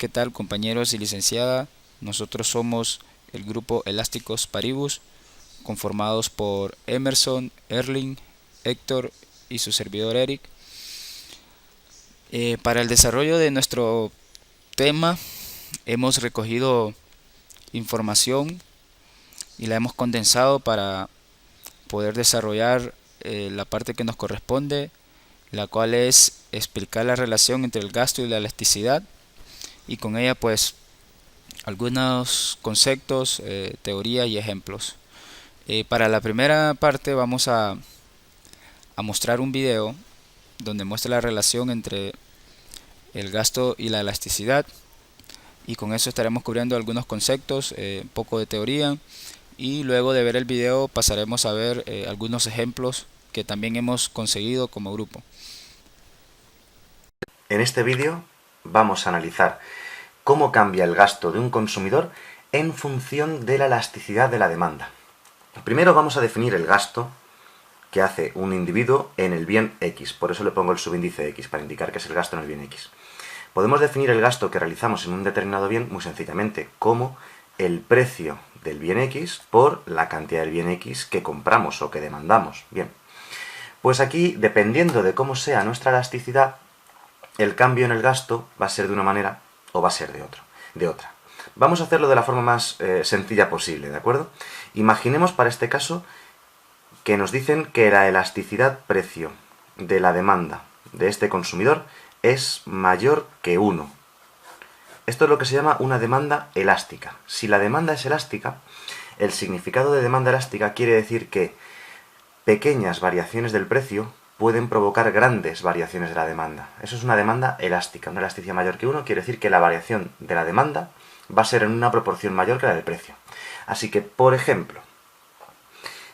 ¿qué tal compañeros y licenciada? Nosotros somos el grupo Elásticos Paribus, conformados por Emerson, Erling, Héctor y su servidor Eric. Para el desarrollo de nuestro tema hemos recogido información y la hemos condensado para poder desarrollar la parte que nos corresponde, la cual es explicar la relación entre el gasto y la elasticidad, y con ella pues algunos conceptos, teoría y ejemplos. Para la primera parte vamos a mostrar un video donde muestra la relación entre el gasto y la elasticidad, y con eso estaremos cubriendo algunos conceptos, un poco de teoría, y luego de ver el video pasaremos a ver algunos ejemplos que también hemos conseguido como grupo. En este vídeo vamos a analizar cómo cambia el gasto de un consumidor en función de la elasticidad de la demanda. Primero vamos a definir el gasto que hace un individuo en el bien X, por eso le pongo el subíndice X, para indicar que es el gasto en el bien X. Podemos definir el gasto que realizamos en un determinado bien muy sencillamente como el precio del bien X por la cantidad del bien X que compramos o que demandamos. Bien, pues aquí, dependiendo de cómo sea nuestra elasticidad, el cambio en el gasto va a ser de una manera o va a ser de otra. Vamos a hacerlo de la forma más sencilla posible, ¿de acuerdo? Imaginemos para este caso que nos dicen que la elasticidad precio de la demanda de este consumidor es mayor que 1. Esto es lo que se llama una demanda elástica. Si la demanda es elástica, el significado de demanda elástica quiere decir que pequeñas variaciones del precio pueden provocar grandes variaciones de la demanda. Eso es una demanda elástica. Una elasticidad mayor que 1 quiere decir que la variación de la demanda va a ser en una proporción mayor que la del precio. Así que, por ejemplo,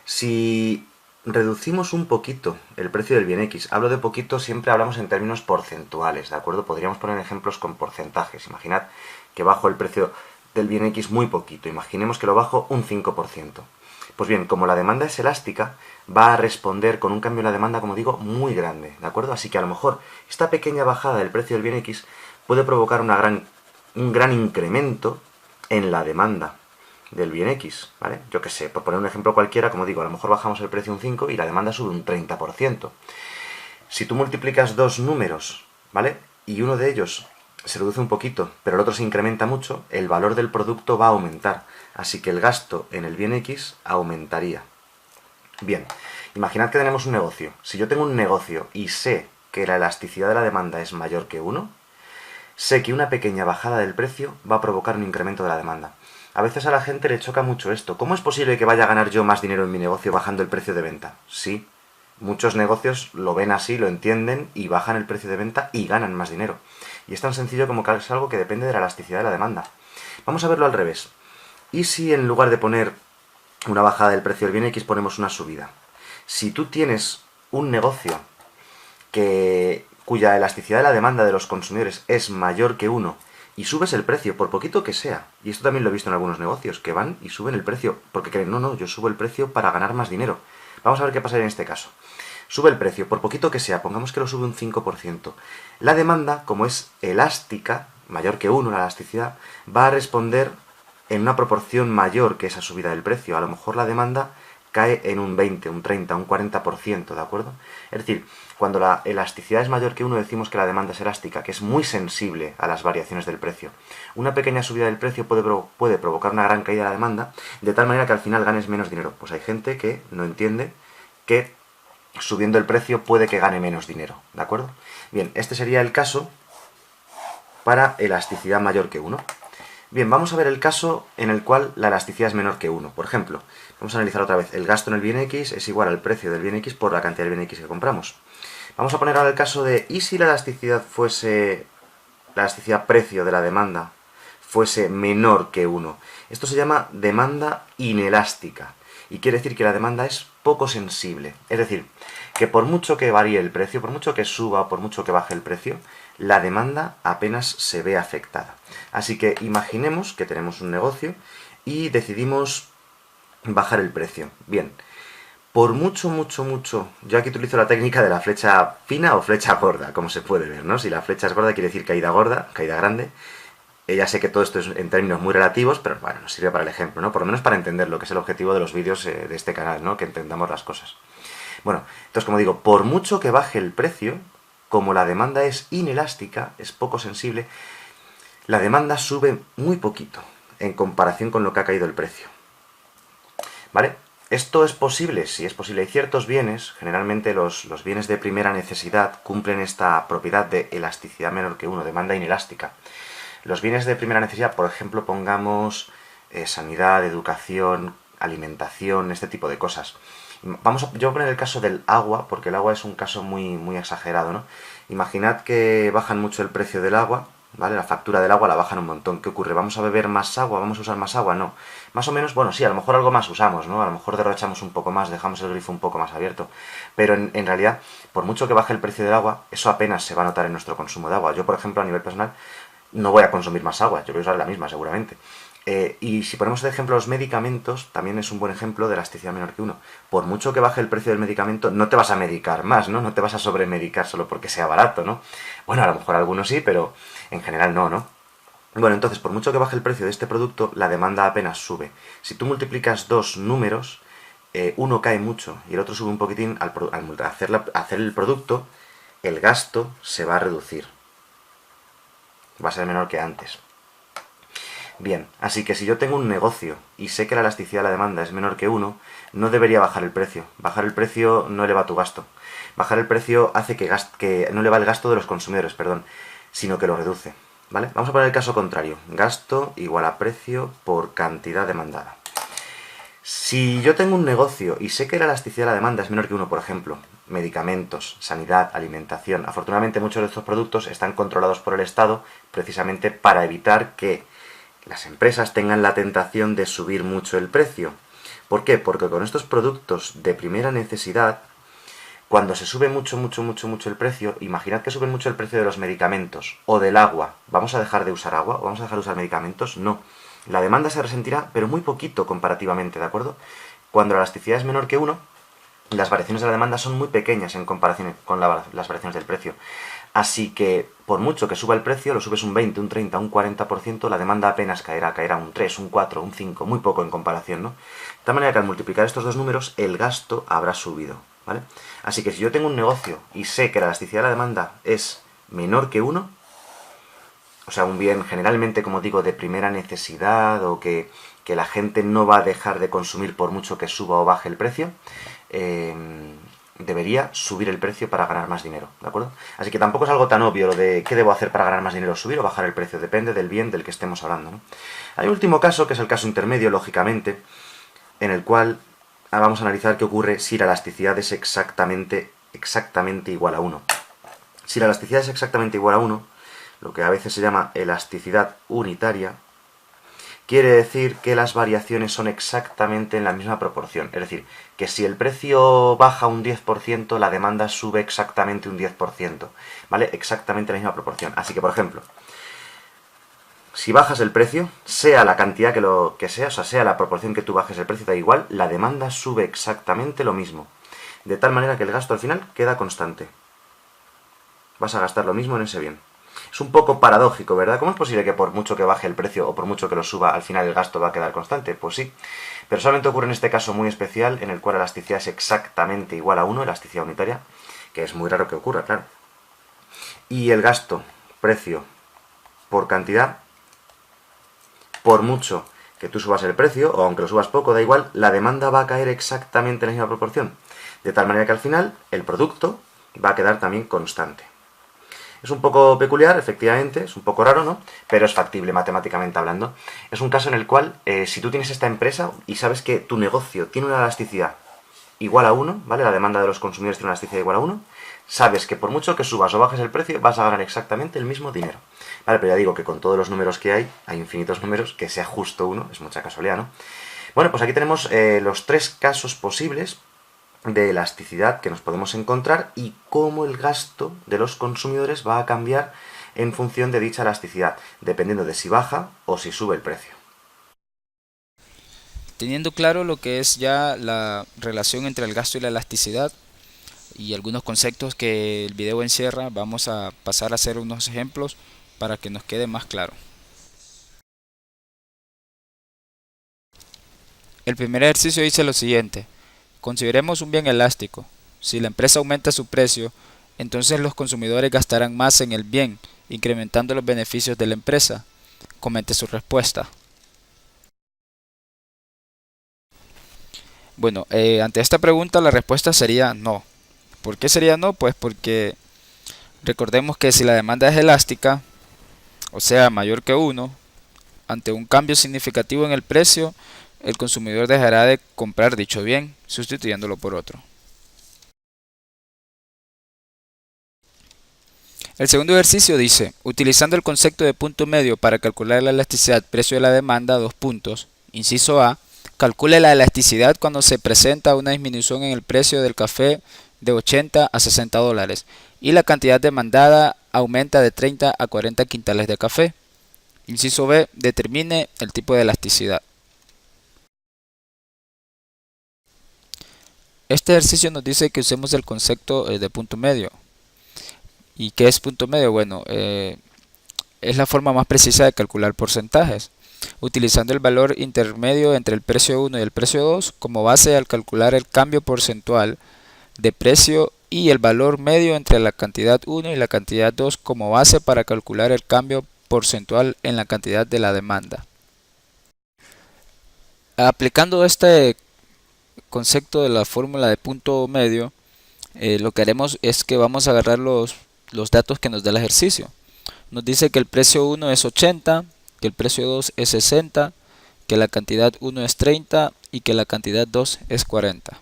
si reducimos un poquito el precio del bien X, hablo de poquito, siempre hablamos en términos porcentuales, ¿de acuerdo? Podríamos poner ejemplos con porcentajes. Imaginad que bajo el precio del bien X muy poquito. Imaginemos que lo bajo un 5%. Pues bien, como la demanda es elástica, va a responder con un cambio en la demanda, como digo, muy grande, ¿de acuerdo? Así que a lo mejor esta pequeña bajada del precio del bien X puede provocar un gran incremento en la demanda del bien X, ¿vale? Yo qué sé, por poner un ejemplo cualquiera, como digo, a lo mejor bajamos el precio un 5 y la demanda sube un 30%. Si tú multiplicas dos números, ¿vale? Y uno de ellos se reduce un poquito, pero el otro se incrementa mucho, el valor del producto va a aumentar. Así que el gasto en el bien X aumentaría. Bien, imaginad que tenemos un negocio. Si yo tengo un negocio y sé que la elasticidad de la demanda es mayor que 1, sé que una pequeña bajada del precio va a provocar un incremento de la demanda. A veces a la gente le choca mucho esto. ¿Cómo es posible que vaya a ganar yo más dinero en mi negocio bajando el precio de venta? Sí, muchos negocios lo ven así, lo entienden y bajan el precio de venta y ganan más dinero. Y es tan sencillo como que es algo que depende de la elasticidad de la demanda. Vamos a verlo al revés. ¿Y si en lugar de poner una bajada del precio del bien X ponemos una subida? Si tú tienes un negocio cuya elasticidad de la demanda de los consumidores es mayor que 1 y subes el precio, por poquito que sea, y esto también lo he visto en algunos negocios, que van y suben el precio porque creen, no, yo subo el precio para ganar más dinero. Vamos a ver qué pasaría en este caso. Sube el precio, por poquito que sea, pongamos que lo sube un 5%. La demanda, como es elástica, mayor que 1 la elasticidad, va a responder en una proporción mayor que esa subida del precio. A lo mejor la demanda cae en un 20, un 30, un 40%, ¿de acuerdo? Es decir, cuando la elasticidad es mayor que 1 decimos que la demanda es elástica, que es muy sensible a las variaciones del precio. Una pequeña subida del precio puede provocar una gran caída de la demanda, de tal manera que al final ganes menos dinero. Pues hay gente que no entiende que subiendo el precio puede que gane menos dinero, ¿de acuerdo? Bien, este sería el caso para elasticidad mayor que 1. Bien, vamos a ver el caso en el cual la elasticidad es menor que 1. Por ejemplo, vamos a analizar otra vez. El gasto en el bien X es igual al precio del bien X por la cantidad del bien X que compramos. Vamos a poner ahora el caso de, ¿y si la elasticidad precio de la demanda fuese menor que 1? Esto se llama demanda inelástica. Y quiere decir que la demanda es poco sensible. Es decir, que por mucho que varíe el precio, por mucho que suba o por mucho que baje el precio, la demanda apenas se ve afectada. Así que imaginemos que tenemos un negocio y decidimos bajar el precio. Bien, por mucho, yo aquí utilizo la técnica de la flecha fina o flecha gorda, como se puede ver, ¿no? Si la flecha es gorda quiere decir caída gorda, caída grande. Ya sé que todo esto es en términos muy relativos, pero bueno, nos sirve para el ejemplo, ¿no? Por lo menos para entender lo que es el objetivo de los vídeos de este canal, ¿no? Que entendamos las cosas. Bueno, entonces como digo, por mucho que baje el precio, como la demanda es inelástica, es poco sensible, la demanda sube muy poquito en comparación con lo que ha caído el precio. ¿Vale? ¿Esto es posible? Sí, es posible. Hay ciertos bienes, generalmente los bienes de primera necesidad, cumplen esta propiedad de elasticidad menor que 1, demanda inelástica. Los bienes de primera necesidad, por ejemplo, pongamos sanidad, educación, alimentación, este tipo de cosas. Yo voy a poner el caso del agua, porque el agua es un caso muy exagerado, ¿no? Imaginad que bajan mucho el precio del agua, ¿vale? La factura del agua la bajan un montón. ¿Qué ocurre? ¿Vamos a beber más agua? ¿Vamos a usar más agua? No. Más o menos, bueno, sí, a lo mejor algo más usamos, ¿no? A lo mejor derrochamos un poco más, dejamos el grifo un poco más abierto. Pero en realidad, por mucho que baje el precio del agua, eso apenas se va a notar en nuestro consumo de agua. Yo, por ejemplo, a nivel personal, no voy a consumir más agua, yo voy a usar la misma seguramente. Y si ponemos de ejemplo los medicamentos, también es un buen ejemplo de elasticidad menor que 1. Por mucho que baje el precio del medicamento, no te vas a medicar más, ¿no? No te vas a sobremedicar solo porque sea barato, ¿no? Bueno, a lo mejor algunos sí, pero en general no, ¿no? Bueno, entonces, por mucho que baje el precio de este producto, la demanda apenas sube. Si tú multiplicas dos números, uno cae mucho y el otro sube un poquitín, al hacer el producto, el gasto se va a reducir. Va a ser menor que antes. Bien, así que si yo tengo un negocio y sé que la elasticidad de la demanda es menor que 1, no debería bajar el precio. Bajar el precio no eleva tu gasto. Bajar el precio hace que no eleva el gasto de los consumidores, perdón, sino que lo reduce. ¿Vale? Vamos a poner el caso contrario. Gasto igual a precio por cantidad demandada. Si yo tengo un negocio y sé que la elasticidad de la demanda es menor que 1, por ejemplo, medicamentos, sanidad, alimentación, afortunadamente muchos de estos productos están controlados por el Estado precisamente para evitar que las empresas tengan la tentación de subir mucho el precio. ¿Por qué? Porque con estos productos de primera necesidad, cuando se sube mucho el precio, imaginad que suben mucho el precio de los medicamentos o del agua. ¿Vamos a dejar de usar agua o vamos a dejar de usar medicamentos? No. La demanda se resentirá, pero muy poquito comparativamente, ¿de acuerdo? Cuando la elasticidad es menor que 1, las variaciones de la demanda son muy pequeñas en comparación con las variaciones del precio. Así que, por mucho que suba el precio, lo subes un 20, un 30, un 40%, la demanda apenas caerá un 3, un 4, un 5, muy poco en comparación, ¿no? De tal manera que al multiplicar estos dos números, el gasto habrá subido, ¿vale? Así que si yo tengo un negocio y sé que la elasticidad de la demanda es menor que 1, o sea, un bien generalmente, como digo, de primera necesidad o que la gente no va a dejar de consumir por mucho que suba o baje el precio, debería subir el precio para ganar más dinero, ¿de acuerdo? Así que tampoco es algo tan obvio lo de qué debo hacer para ganar más dinero, subir o bajar el precio, depende del bien del que estemos hablando, ¿no? Hay un último caso, que es el caso intermedio, lógicamente, en el cual vamos a analizar qué ocurre si la elasticidad es exactamente igual a 1. Si la elasticidad es exactamente igual a 1, lo que a veces se llama elasticidad unitaria, quiere decir que las variaciones son exactamente en la misma proporción. Es decir, que si el precio baja un 10%, la demanda sube exactamente un 10%. ¿Vale? Exactamente en la misma proporción. Así que, por ejemplo, si bajas el precio, sea la cantidad que sea, o sea, sea la proporción que tú bajes el precio, da igual, la demanda sube exactamente lo mismo. De tal manera que el gasto al final queda constante. Vas a gastar lo mismo en ese bien. Es un poco paradójico, ¿verdad? ¿Cómo es posible que por mucho que baje el precio o por mucho que lo suba, al final el gasto va a quedar constante? Pues sí, pero solamente ocurre en este caso muy especial, en el cual la elasticidad es exactamente igual a 1, elasticidad unitaria, que es muy raro que ocurra, claro. Y el gasto, precio por cantidad, por mucho que tú subas el precio, o aunque lo subas poco, da igual, la demanda va a caer exactamente en la misma proporción. De tal manera que al final el producto va a quedar también constante. Es un poco peculiar, efectivamente, es un poco raro, ¿no? Pero es factible matemáticamente hablando. Es un caso en el cual, si tú tienes esta empresa y sabes que tu negocio tiene una elasticidad igual a 1, ¿vale? La demanda de los consumidores tiene una elasticidad igual a 1, sabes que por mucho que subas o bajes el precio, vas a ganar exactamente el mismo dinero. Vale, pero ya digo que con todos los números que hay infinitos números, que sea justo uno, es mucha casualidad, ¿no? Bueno, pues aquí tenemos los tres casos posibles de elasticidad que nos podemos encontrar y cómo el gasto de los consumidores va a cambiar en función de dicha elasticidad, dependiendo de si baja o si sube el precio. Teniendo claro lo que es ya la relación entre el gasto y la elasticidad y algunos conceptos que el video encierra, vamos a pasar a hacer unos ejemplos para que nos quede más claro. El primer ejercicio dice lo siguiente: consideremos un bien elástico. Si la empresa aumenta su precio, entonces los consumidores gastarán más en el bien, incrementando los beneficios de la empresa. Comente su respuesta. Bueno, ante esta pregunta la respuesta sería no. ¿Por qué sería no? Pues porque recordemos que si la demanda es elástica, o sea, mayor que uno, ante un cambio significativo en el precio, el consumidor dejará de comprar dicho bien, sustituyéndolo por otro. El segundo ejercicio dice: utilizando el concepto de punto medio para calcular la elasticidad precio de la demanda, dos puntos. Inciso A: calcule la elasticidad cuando se presenta una disminución en el precio del café de 80 a 60 dólares y la cantidad demandada aumenta de 30 a 40 quintales de café. Inciso B: determine el tipo de elasticidad. Este ejercicio nos dice que usemos el concepto de punto medio. ¿Y qué es punto medio? Bueno, es la forma más precisa de calcular porcentajes, utilizando el valor intermedio entre el precio 1 y el precio 2 como base al calcular el cambio porcentual de precio y el valor medio entre la cantidad 1 y la cantidad 2 como base para calcular el cambio porcentual en la cantidad de la demanda. Aplicando este concepto de la fórmula de punto medio, lo que haremos es que vamos a agarrar los datos que nos da el ejercicio. Nos dice que el precio 1 es 80, que el precio 2 es 60, que la cantidad 1 es 30 y que la cantidad 2 es 40.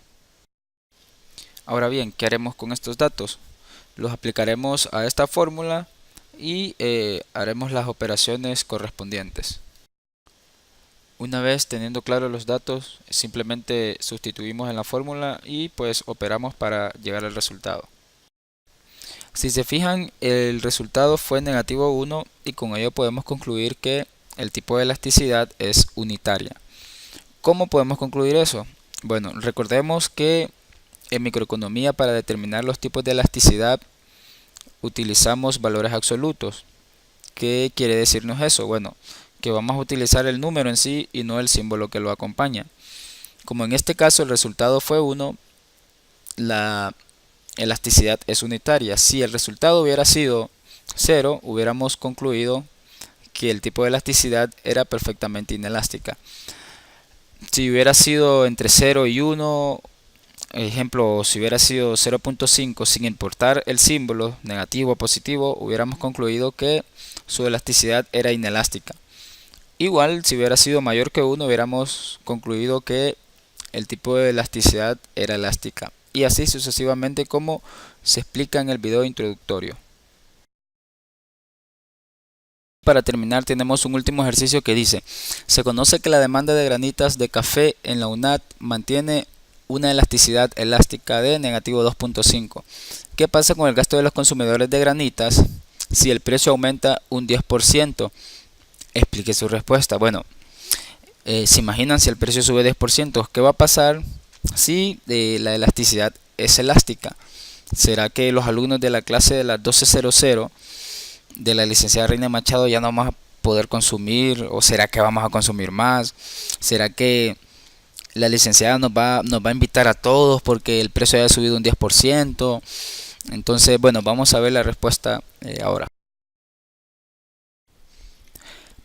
Ahora bien, ¿qué haremos con estos datos? Los aplicaremos a esta fórmula y haremos las operaciones correspondientes. Una vez teniendo claros los datos, simplemente sustituimos en la fórmula y pues operamos para llegar al resultado. Si se fijan, el resultado fue negativo 1 y con ello podemos concluir que el tipo de elasticidad es unitaria. ¿Cómo podemos concluir eso? Bueno, recordemos que en microeconomía para determinar los tipos de elasticidad utilizamos valores absolutos. ¿Qué quiere decirnos eso? Bueno, que vamos a utilizar el número en sí y no el símbolo que lo acompaña. Como en este caso el resultado fue 1, la elasticidad es unitaria. Si el resultado hubiera sido 0, hubiéramos concluido que el tipo de elasticidad era perfectamente inelástica. Si hubiera sido entre 0 y 1, ejemplo, si hubiera sido 0.5 sin importar el símbolo negativo o positivo, hubiéramos concluido que su elasticidad era inelástica. Igual, si hubiera sido mayor que 1, hubiéramos concluido que el tipo de elasticidad era elástica. Y así sucesivamente como se explica en el video introductorio. Para terminar, tenemos un último ejercicio que dice: se conoce que la demanda de granitas de café en la UNAD mantiene una elasticidad elástica de negativo 2.5. ¿Qué pasa con el gasto de los consumidores de granitas si el precio aumenta un 10%? Explique su respuesta. Bueno, se imaginan si el precio sube 10%, ¿qué va a pasar si la elasticidad es elástica? ¿Será que los alumnos de la clase de las 12:00 de la licenciada Reina Machado ya no vamos a poder consumir? ¿O será que vamos a consumir más? ¿Será que la licenciada nos va a invitar a todos porque el precio haya subido un 10%? Entonces, bueno, vamos a ver la respuesta ahora.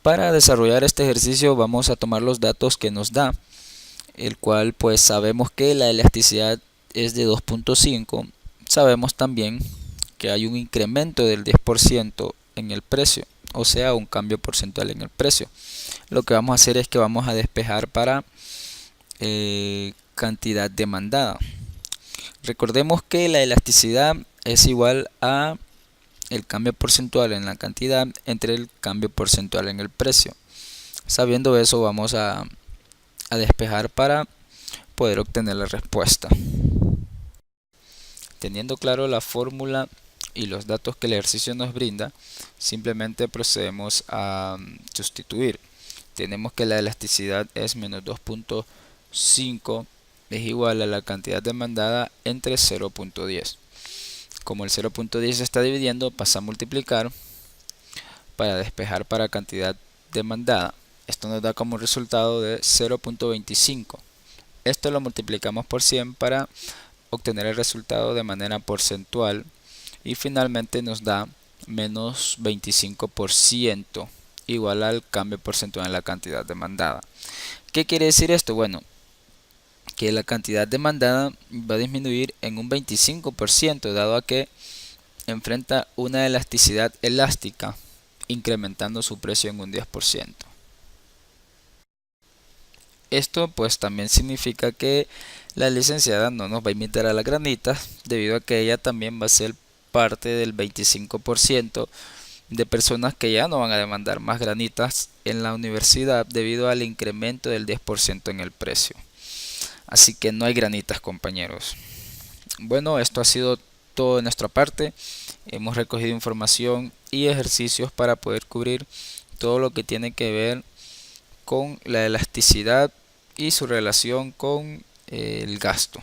Para desarrollar este ejercicio vamos a tomar los datos que nos da, el cual pues sabemos que la elasticidad es de 2.5. Sabemos también que hay un incremento del 10% en el precio, o sea, un cambio porcentual en el precio. Lo que vamos a hacer es que vamos a despejar para cantidad demandada. Recordemos que la elasticidad es igual a el cambio porcentual en la cantidad entre el cambio porcentual en el precio. Sabiendo eso, vamos a despejar para poder obtener la respuesta. Teniendo claro la fórmula y los datos que el ejercicio nos brinda, simplemente procedemos a sustituir. Tenemos que la elasticidad es menos 2.5 es igual a la cantidad demandada entre 0.10. Como el 0.10 se está dividiendo, pasa a multiplicar para despejar para cantidad demandada. Esto nos da como resultado de 0.25. Esto lo multiplicamos por 100 para obtener el resultado de manera porcentual y finalmente nos da menos 25% igual al cambio porcentual en la cantidad demandada. ¿Qué quiere decir esto? Bueno, que la cantidad demandada va a disminuir en un 25% dado a que enfrenta una elasticidad elástica, incrementando su precio en un 10%. Esto pues también significa que la licenciada no nos va a invitar a las granitas debido a que ella también va a ser parte del 25% de personas que ya no van a demandar más granitas en la universidad debido al incremento del 10% en el precio. Así que no hay granitas, compañeros. Bueno, esto ha sido todo de nuestra parte. Hemos recogido información y ejercicios para poder cubrir todo lo que tiene que ver con la elasticidad y su relación con el gasto.